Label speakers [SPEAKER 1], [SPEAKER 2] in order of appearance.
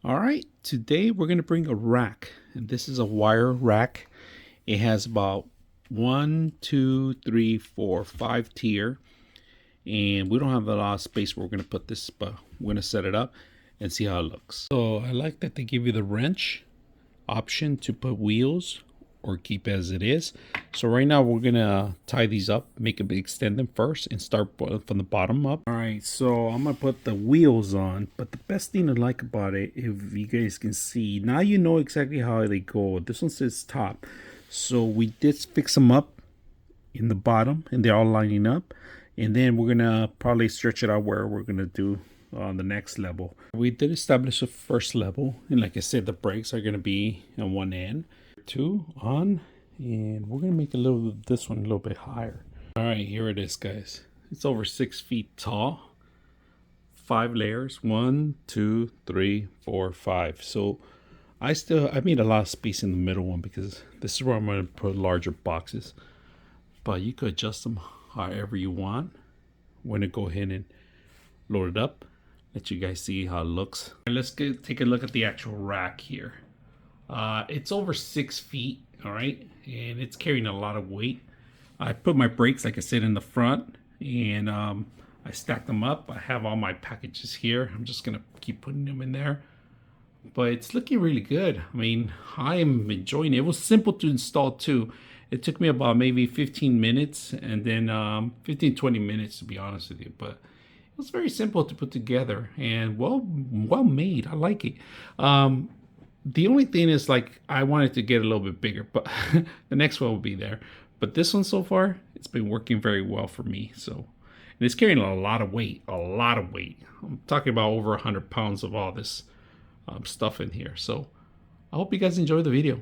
[SPEAKER 1] All right, today we're going to bring a rack, and this is a wire rack. It has about 5 tier, and we don't have a lot of space where we're going to put this, but we're going to set it up and see how it looks. So I like that they give you the wrench option to put wheels or keep as it is. So right now we're gonna tie these up, extend them first, and start from the bottom up. All right, so I'm gonna put the wheels on, but the best thing I like about it, if you guys can see, now you know exactly how they go. This one says top, so we did fix them up in the bottom, and they're all lining up. And then we're gonna probably stretch it out where we're gonna do on the next level. We did establish a first level, and like I said, the brakes are gonna be on one end. Two on, and we're gonna make this one a little bit higher. All right, here it is, guys. It's over 6 feet tall, 5 layers, 1, 2, 3, 4, 5. So I made a lot of space in the middle one because this is where I'm gonna put larger boxes, but you could adjust them however you want. We're gonna go ahead and load it up, let you guys see how it looks. Let's take a look at the actual rack here. It's over 6 feet, all right, and it's carrying a lot of weight. I put my brakes, like I said, in the front, and I stacked them up. I have all my packages here. I'm just gonna keep putting them in there, but it's looking really good. I mean, I am enjoying it. It was simple to install too. It took me about maybe 15 minutes, and then 15-20 minutes to be honest with you, but it was very simple to put together and well made. I like it. The only thing is, like, I wanted to get a little bit bigger, but the next one will be there. But this one so far, it's been working very well for me. So, and it's carrying a lot of weight, I'm talking about over 100 pounds of all this stuff in here. So I hope you guys enjoy the video.